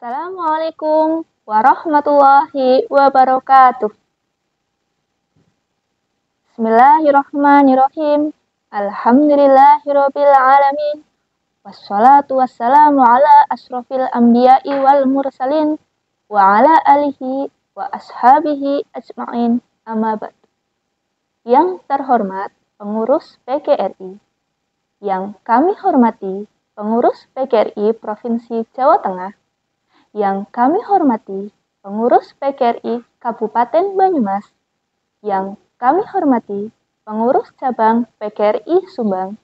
Assalamualaikum warahmatullahi wabarakatuh. Bismillahirrahmanirrahim. Alhamdulillahirabbil alamin. Wassalatu wassalamu ala asrofil anbiya'i wal mursalin wa ala alihi wa ashabihi ajma'in. Amma ba'd. Yang terhormat pengurus PGRI, yang kami hormati pengurus PGRI Provinsi Jawa Tengah, yang kami hormati pengurus PGRI Kabupaten Banyumas, yang kami hormati pengurus cabang PGRI Sumbang,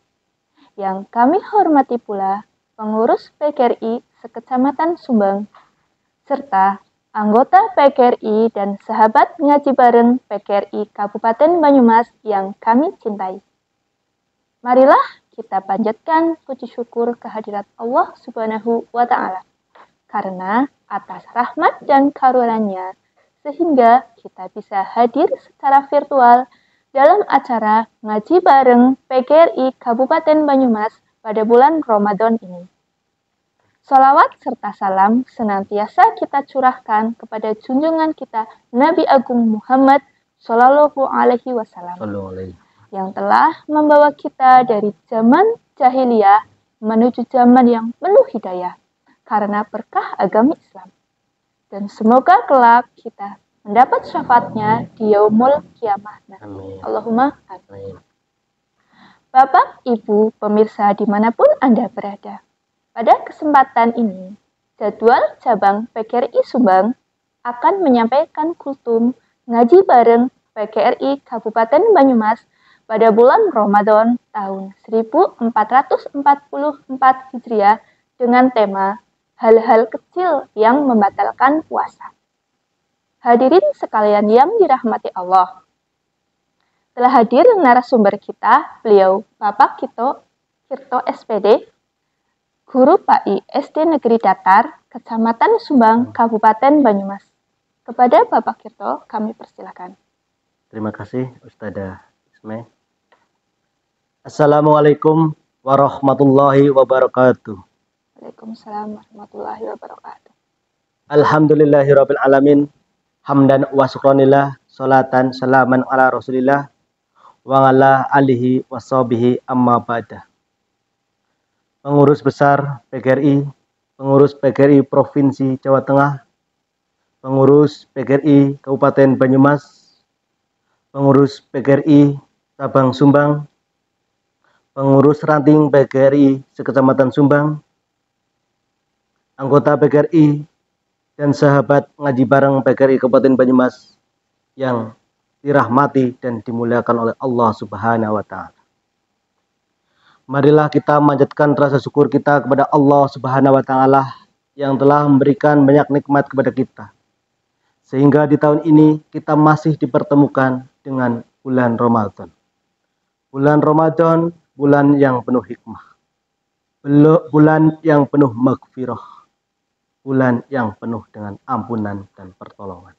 yang kami hormati pula pengurus PGRI Sekecamatan Sumbang, serta anggota PGRI dan sahabat ngaji bareng PGRI Kabupaten Banyumas yang kami cintai. Marilah kita panjatkan puji syukur kehadirat Allah Subhanahu wa Ta'ala, karena atas rahmat dan karunia-Nya sehingga kita bisa hadir secara virtual dalam acara ngaji bareng PGRI Kabupaten Banyumas pada bulan Ramadan ini. Sholawat serta salam senantiasa kita curahkan kepada junjungan kita Nabi Agung Muhammad Shallallahu Alaihi Wasallam yang telah membawa kita dari zaman jahiliyah menuju zaman yang penuh hidayah karena berkah agama Islam. Dan semoga kelak kita mendapat syafaatnya di yaumul kiamah. Amin. Allahumma amin. Bapak, Ibu, pemirsa dimanapun Anda berada, pada kesempatan ini, jadwal cabang PGRI Sumbang akan menyampaikan kultum ngaji bareng PGRI Kabupaten Banyumas pada bulan Ramadan tahun 1444 Hijriah dengan tema hal-hal kecil yang membatalkan puasa. Hadirin sekalian yang dirahmati Allah, telah hadir narasumber kita, beliau Bapak Kirto SPD, Guru PAI SD Negeri Datar, Kecamatan Sumbang, Kabupaten Banyumas. Kepada Bapak Kirto, kami persilakan. Terima kasih Ustadzah Isme. Assalamualaikum warahmatullahi wabarakatuh. Waalaikumsalam warahmatullahi wabarakatuh. Alhamdulillahirabbil alamin. Hamdan wa syukranillah, salatan salaman ala Rasulillah wa ala alihi washabihi amma ba'da. Pengurus besar PGRI, pengurus PGRI Provinsi Jawa Tengah, pengurus PGRI Kabupaten Banyumas, pengurus PGRI Cabang Sumbang, pengurus ranting PGRI Sekecamatan Sumbang, anggota PGRI dan sahabat ngaji bareng PGRI Kabupaten Banyumas yang dirahmati dan dimuliakan oleh Allah Subhanahu wa Ta'ala. Marilah kita manjatkan rasa syukur kita kepada Allah Subhanahu wa Ta'ala yang telah memberikan banyak nikmat kepada kita, sehingga di tahun ini kita masih dipertemukan dengan bulan Ramadan. Bulan Ramadan, bulan yang penuh hikmah, bulan yang penuh maghfirah, bulan yang penuh dengan ampunan dan pertolongan.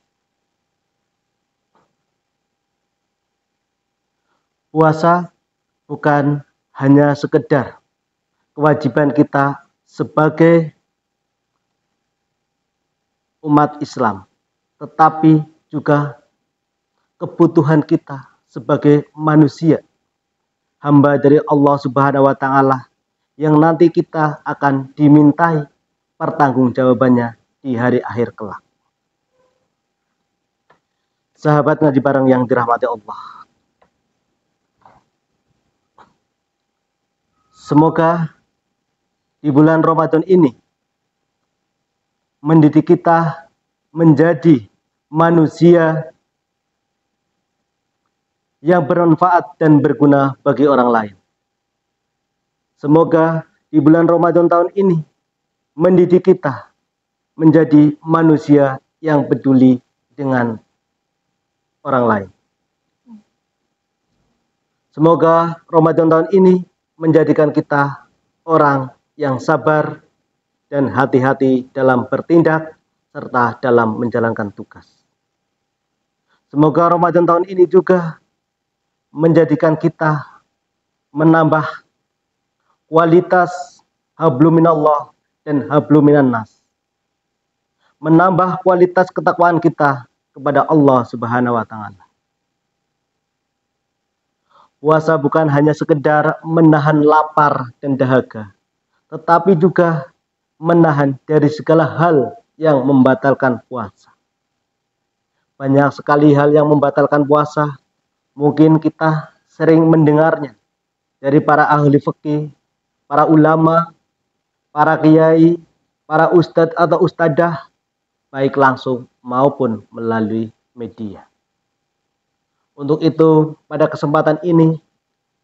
Puasa bukan hanya sekedar kewajiban kita sebagai umat Islam, tetapi juga kebutuhan kita sebagai manusia, hamba dari Allah Subhanahu wa Ta'ala, yang nanti kita akan dimintai pertanggungjawabannya di hari akhir kelak. Sahabat ngaji bareng yang dirahmati Allah, semoga di bulan Ramadan ini mendidik kita menjadi manusia yang bermanfaat dan berguna bagi orang lain. Semoga di bulan Ramadan tahun ini mendidik kita menjadi manusia yang peduli dengan orang lain, Semoga Ramadan tahun ini menjadikan kita orang yang sabar dan hati-hati dalam bertindak serta dalam menjalankan tugas. Semoga Ramadan tahun ini juga menjadikan kita menambah kualitas hablum minallah dan hablum minan nas. Menambah kualitas ketakwaan kita kepada Allah Subhanahu wa taala. Puasa bukan hanya sekedar menahan lapar dan dahaga, tetapi juga menahan dari segala hal yang membatalkan puasa. Banyak sekali hal yang membatalkan puasa. Mungkin kita sering mendengarnya dari para ahli fikih, para ulama, para kiai, para ustadz atau ustadzah, baik langsung maupun melalui media. Untuk itu, pada kesempatan ini,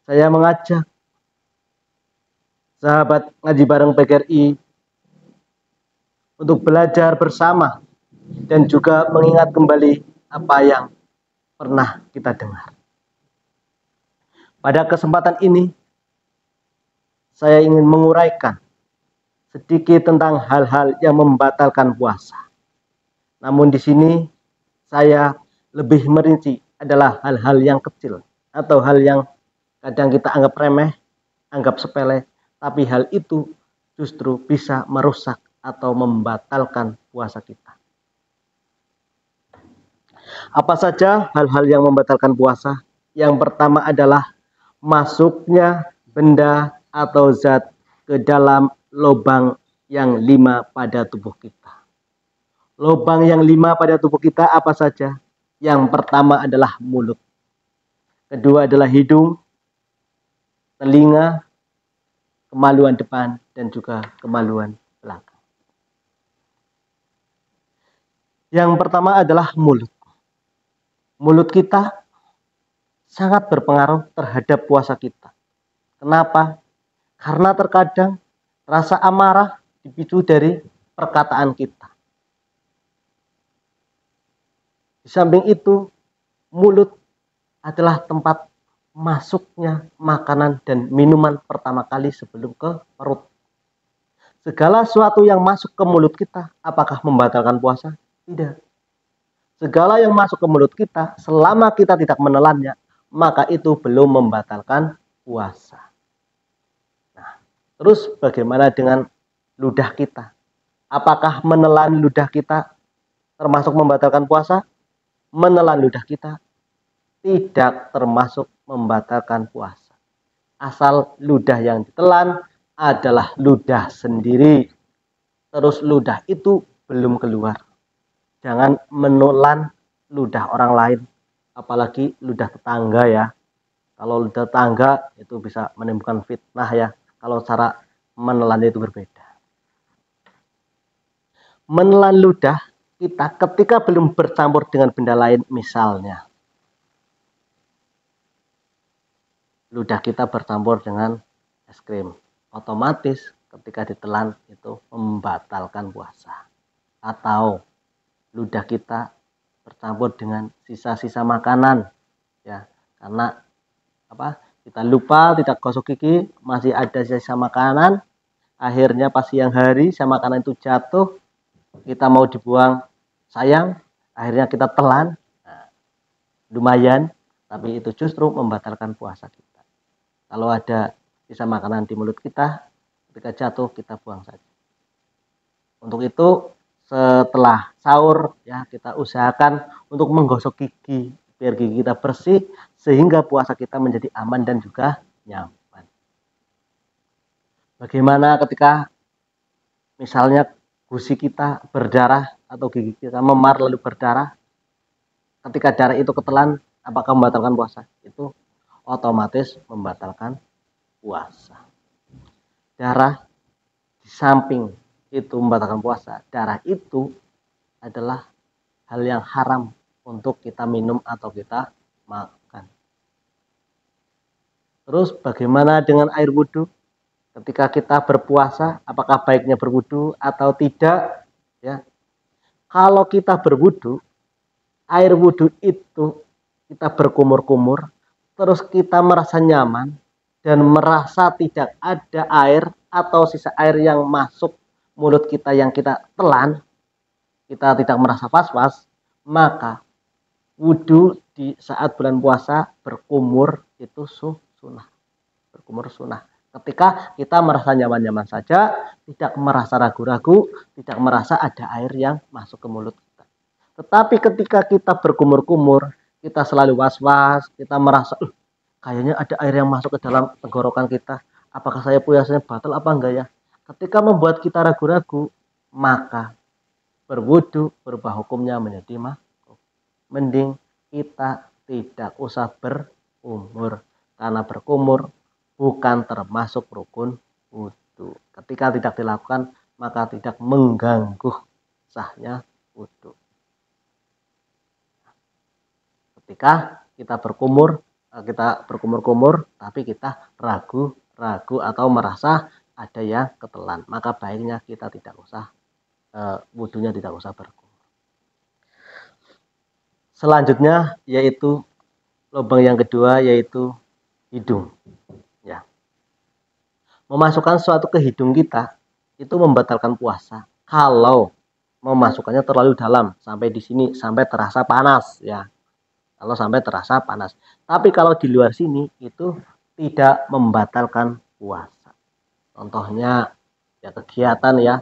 saya mengajak sahabat ngaji bareng PGRI untuk belajar bersama dan juga mengingat kembali apa yang pernah kita dengar. Pada kesempatan ini, saya ingin menguraikan sedikit tentang hal-hal yang membatalkan puasa. Namun di sini saya lebih merinci adalah hal-hal yang kecil atau hal yang kadang kita anggap remeh, anggap sepele, tapi hal itu justru bisa merusak atau membatalkan puasa kita. Apa saja hal-hal yang membatalkan puasa? Yang pertama adalah masuknya benda atau zat ke dalam lubang yang 5 pada tubuh kita. Lubang yang 5 pada tubuh kita apa saja? Yang pertama adalah mulut. Kedua adalah hidung, telinga, kemaluan depan, dan juga kemaluan belakang. Yang pertama adalah mulut. Mulut kita sangat berpengaruh terhadap puasa kita. Kenapa? Karena terkadang rasa amarah dipicu dari perkataan kita. Di samping itu, mulut adalah tempat masuknya makanan dan minuman pertama kali sebelum ke perut. Segala sesuatu yang masuk ke mulut kita, apakah membatalkan puasa? Tidak. Segala yang masuk ke mulut kita, selama kita tidak menelannya, maka itu belum membatalkan puasa. Nah, terus bagaimana dengan ludah kita? Apakah menelan ludah kita termasuk membatalkan puasa? Menelan ludah kita tidak termasuk membatalkan puasa. Asal ludah yang ditelan adalah ludah sendiri. Terus ludah itu belum keluar. Jangan menelan ludah orang lain. Apalagi ludah tetangga ya. Kalau ludah tetangga itu bisa menimbulkan fitnah ya. Kalau cara menelan itu berbeda. Menelan ludah kita ketika belum bercampur dengan benda lain, misalnya ludah kita bercampur dengan es krim, otomatis ketika ditelan itu membatalkan puasa. Atau ludah kita bercampur dengan sisa-sisa makanan ya, karena kita lupa tidak gosok gigi, masih ada sisa makanan, akhirnya pas siang hari sisa makanan itu jatuh, kita mau dibuang, sayang, akhirnya kita telan, lumayan, tapi itu justru membatalkan puasa kita. Kalau ada sisa makanan di mulut kita, ketika jatuh kita buang saja. Untuk itu setelah sahur ya kita usahakan untuk menggosok gigi biar gigi kita bersih sehingga puasa kita menjadi aman dan juga nyaman. Bagaimana ketika misalnya gusi kita berdarah atau gigi kita memar lalu berdarah, ketika darah itu ketelan, apakah membatalkan puasa? Itu otomatis membatalkan puasa. Darah di samping itu membatalkan puasa, darah itu adalah hal yang haram untuk kita minum atau kita makan. Terus bagaimana dengan air wudhu? Ketika kita berpuasa, apakah baiknya berwudu atau tidak? Ya, kalau kita berwudu, air wudhu itu kita berkumur-kumur, terus kita merasa nyaman dan merasa tidak ada air atau sisa air yang masuk mulut kita yang kita telan, kita tidak merasa was-was, maka wudhu di saat bulan puasa berkumur itu sunnah. Berkumur sunnah. Ketika kita merasa nyaman-nyaman saja, tidak merasa ragu-ragu, tidak merasa ada air yang masuk ke mulut kita. Tetapi ketika kita berkumur-kumur, kita selalu was-was, kita merasa kayaknya ada air yang masuk ke dalam tenggorokan kita. Apakah saya puasanya batal apa enggak ya? Ketika membuat kita ragu-ragu, maka berwudu berubah hukumnya menjadi makruh. Mending kita tidak usah berkumur, karena berkumur bukan termasuk rukun wudu. Ketika tidak dilakukan, maka tidak mengganggu sahnya wudu. Ketika kita berkumur-kumur, tapi kita ragu-ragu atau merasa ada yang ketelan, maka baiknya kita tidak usah wudunya tidak usah berkumur. Selanjutnya yaitu lubang yang kedua yaitu hidung. Ya. Memasukkan sesuatu ke hidung kita itu membatalkan puasa kalau memasukkannya terlalu dalam sampai di sini sampai terasa panas ya. Kalau sampai terasa panas. Tapi kalau di luar sini itu tidak membatalkan puasa. Contohnya ya kegiatan yang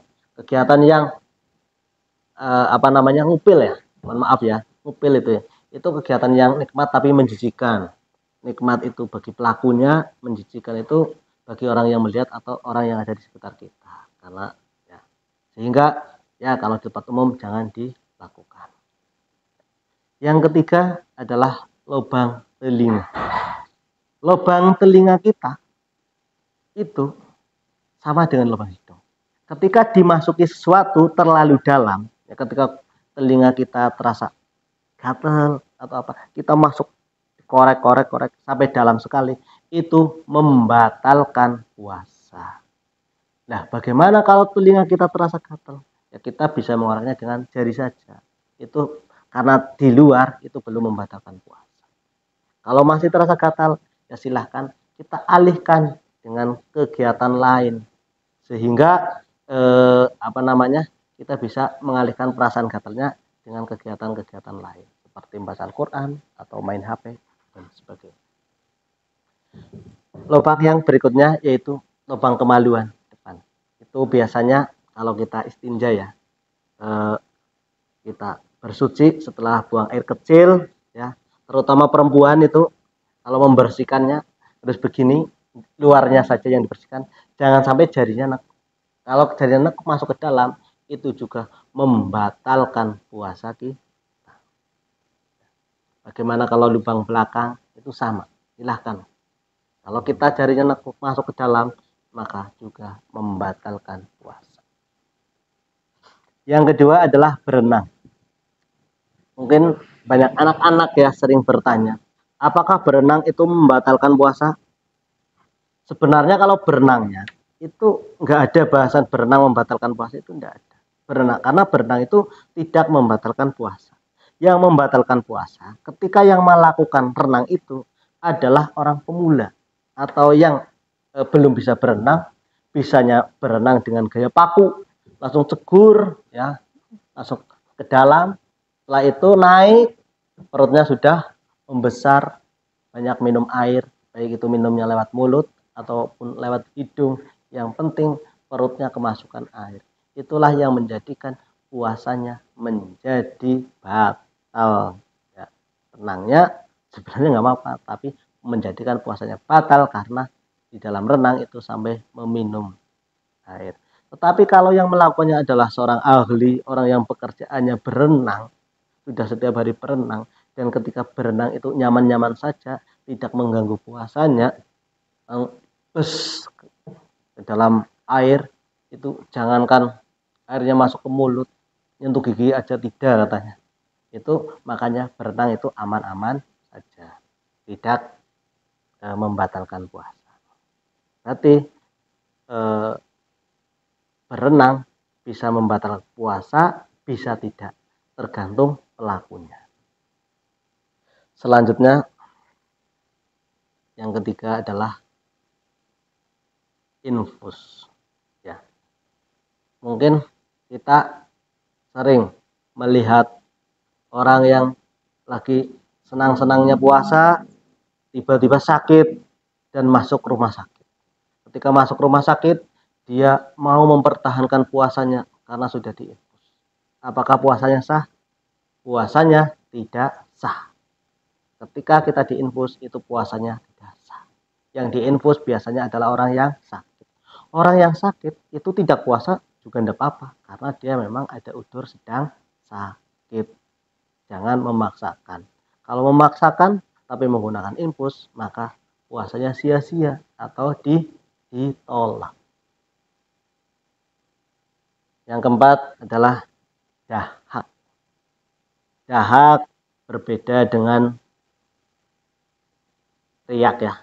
ngupil ya. Mohon maaf ya, ngupil itu ya. Itu kegiatan yang nikmat tapi menjijikan. Nikmat itu bagi pelakunya, menjijikan itu bagi orang yang melihat atau orang yang ada di sekitar kita. Karena ya, sehingga ya kalau di tempat umum jangan dilakukan. Yang ketiga adalah lubang telinga. Lubang telinga kita itu sama dengan lubang hidung. Ketika dimasuki sesuatu terlalu dalam, ya ketika telinga kita terasa gatal atau apa, kita masuk korek sampai dalam sekali, itu membatalkan puasa. Nah, bagaimana kalau telinga kita terasa gatal? Ya kita bisa mengoreknya dengan jari saja. Itu karena di luar itu belum membatalkan puasa. Kalau masih terasa gatal, ya silahkan kita alihkan dengan kegiatan lain sehingga kita bisa mengalihkan perasaan gatalnya dengan kegiatan-kegiatan lain seperti membaca Al-Quran atau main HP dan sebagainya. Lubang yang berikutnya yaitu lubang kemaluan depan. Itu biasanya kalau kita istinja ya, kita bersuci setelah buang air kecil ya, terutama perempuan itu kalau membersihkannya harus begini, luarnya saja yang dibersihkan, jangan sampai jarinya nekuk. Kalau jarinya nekuk masuk ke dalam itu juga membatalkan puasa kita. Bagaimana kalau lubang belakang? Itu sama, silahkan. Kalau kita jarinya nekuk masuk ke dalam, maka juga membatalkan puasa. Yang kedua adalah berenang. Mungkin banyak anak-anak ya sering bertanya, apakah berenang itu membatalkan puasa? Sebenarnya kalau berenangnya itu nggak ada bahasan berenang membatalkan puasa, itu enggak ada. Karena berenang itu tidak membatalkan puasa. Yang membatalkan puasa ketika yang melakukan renang itu adalah orang pemula atau yang belum bisa berenang, bisanya berenang dengan gaya paku, langsung cegur ya, langsung ke dalam. Setelah itu naik, perutnya sudah membesar, banyak minum air, baik itu minumnya lewat mulut ataupun lewat hidung. Yang penting perutnya kemasukan air. Itulah yang menjadikan puasanya menjadi batal. Ya, renangnya sebenarnya nggak apa-apa, tapi menjadikan puasanya batal karena di dalam renang itu sampai meminum air. Tetapi kalau yang melakukannya adalah seorang ahli, orang yang pekerjaannya berenang, sudah setiap hari berenang, dan ketika berenang itu nyaman-nyaman saja, tidak mengganggu puasanya, ke dalam air itu jangankan airnya masuk ke mulut, nyentuh gigi aja tidak katanya. Itu makanya berenang itu aman-aman saja, tidak membatalkan puasa. Berarti berenang bisa membatalkan puasa, bisa tidak, tergantung pelakunya. Selanjutnya Yang ketiga adalah infus. Ya. Mungkin kita sering melihat orang yang lagi senang-senangnya puasa, tiba-tiba sakit dan masuk rumah sakit. Ketika masuk rumah sakit, dia mau mempertahankan puasanya karena sudah diinfus. Apakah puasanya sah? Puasanya tidak sah. Ketika kita diinfus, itu puasanya tidak sah. Yang diinfus biasanya adalah orang yang sakit. Orang yang sakit itu tidak puasa juga tidak apa-apa, karena dia memang ada udzur sedang sakit. Jangan memaksakan. Kalau memaksakan tapi menggunakan infus, maka puasanya sia-sia atau ditolak. Yang keempat adalah dahak. Dahak berbeda dengan riak ya.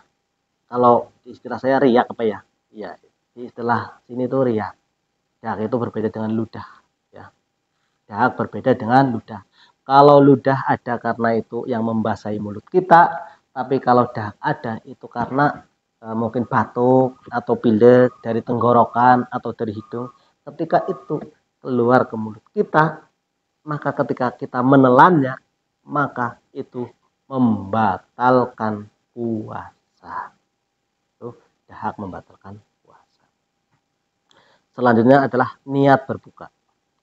Kalau di istilah saya riak apa ya? Ya, di istilah sini tuh riak. Dahak itu berbeda dengan ludah ya. Dahak berbeda dengan ludah. Kalau ludah ada karena itu yang membasahi mulut kita, tapi kalau dahak ada itu karena mungkin batuk atau pilek dari tenggorokan atau dari hidung. Ketika itu keluar ke mulut kita, maka ketika kita menelannya, maka itu membatalkan puasa. Itu dahak membatalkan puasa. Selanjutnya adalah niat berbuka.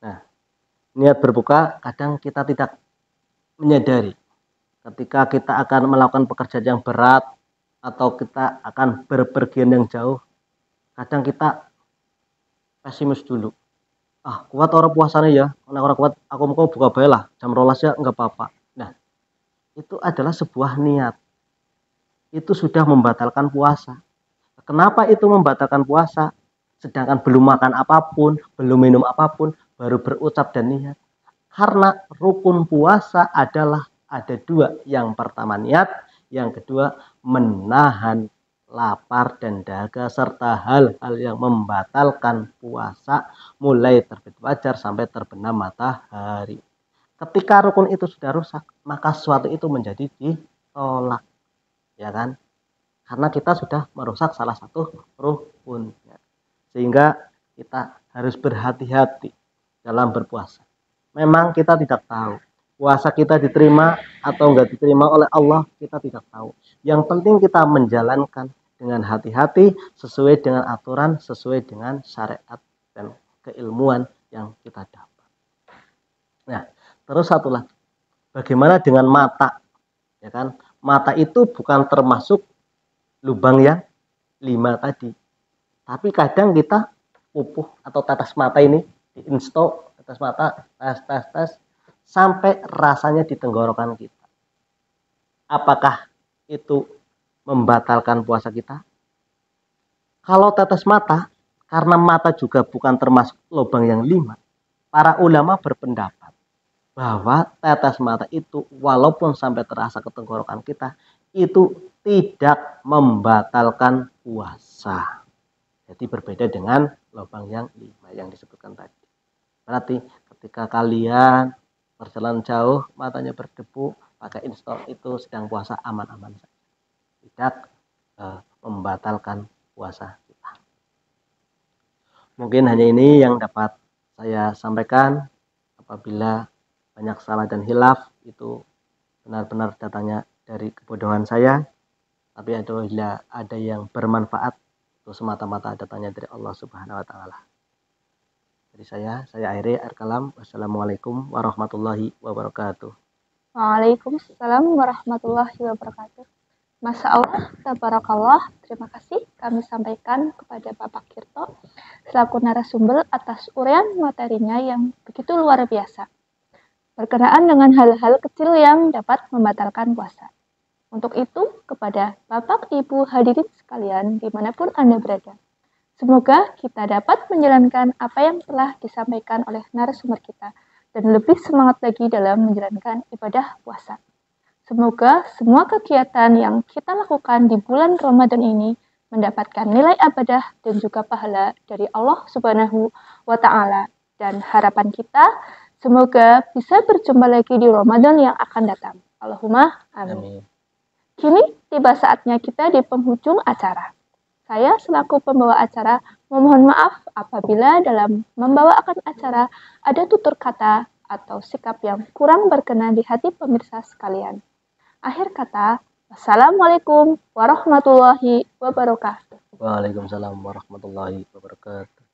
Nah, niat berbuka kadang kita tidak menyadari ketika kita akan melakukan pekerjaan yang berat atau kita akan berpergian yang jauh, kadang kita pesimis dulu. Kuat orang puasanya ya, orang kuat aku mau buka bae lah, jam 12 ya enggak apa-apa. Nah, itu adalah sebuah niat. Itu sudah membatalkan puasa. Kenapa itu membatalkan puasa? Sedangkan belum makan apapun, belum minum apapun, baru berucap dan niat. Karena rukun puasa adalah ada dua. Yang pertama niat, yang kedua menahan lapar dan dahaga serta hal-hal yang membatalkan puasa mulai terbit fajar sampai terbenam matahari. Ketika rukun itu sudah rusak, maka sesuatu itu menjadi ditolak, ya kan? Karena kita sudah merusak salah satu rukunnya. Sehingga kita harus berhati-hati dalam berpuasa. Memang kita tidak tahu puasa kita diterima atau enggak diterima oleh Allah, kita tidak tahu. Yang penting kita menjalankan dengan hati-hati sesuai dengan aturan, sesuai dengan syariat dan keilmuan yang kita dapat. Nah, terus satu lagi, bagaimana dengan mata? Ya kan? Mata itu bukan termasuk lubang yang 5 tadi. Tapi kadang kita pupuh atau tetes mata ini diinsto, tetes mata, tes sampai rasanya di tenggorokan kita. Apakah itu membatalkan puasa kita? Kalau tetes mata, karena mata juga bukan termasuk lubang yang 5, para ulama berpendapat bahwa tetes mata itu walaupun sampai terasa ke tenggorokan kita, itu tidak membatalkan puasa. Jadi berbeda dengan lubang yang 5 yang disebutkan tadi. Berarti ketika kalian perjalanan jauh, matanya berdebu, pakai install itu sedang puasa aman-aman saja. Tidak membatalkan puasa kita. Mungkin hanya ini yang dapat saya sampaikan. Apabila banyak salah dan hilaf, itu benar-benar datangnya dari kebodohan saya. Tapi apabila ada yang bermanfaat, itu semata-mata datangnya dari Allah Subhanahu wa taala. Dari saya akhiri air kalam. Wassalamualaikum warahmatullahi wabarakatuh. Waalaikumsalam warahmatullahi wabarakatuh. Masya Allah, tabarakallah. Terima kasih kami sampaikan kepada Bapak Kirto selaku narasumber atas uraian materinya yang begitu luar biasa berkenaan dengan hal-hal kecil yang dapat membatalkan puasa. Untuk itu, kepada Bapak Ibu hadirin sekalian dimanapun Anda berada, semoga kita dapat menjalankan apa yang telah disampaikan oleh narasumber kita dan lebih semangat lagi dalam menjalankan ibadah puasa. Semoga semua kegiatan yang kita lakukan di bulan Ramadan ini mendapatkan nilai ibadah dan juga pahala dari Allah Subhanahu wa taala. Dan harapan kita semoga bisa berjumpa lagi di Ramadan yang akan datang. Allahumma amin. Kini tiba saatnya kita di penghujung acara. Saya selaku pembawa acara memohon maaf apabila dalam membawakan acara ada tutur kata atau sikap yang kurang berkenan di hati pemirsa sekalian. Akhir kata, wassalamualaikum warahmatullahi wabarakatuh. Waalaikumsalam warahmatullahi wabarakatuh.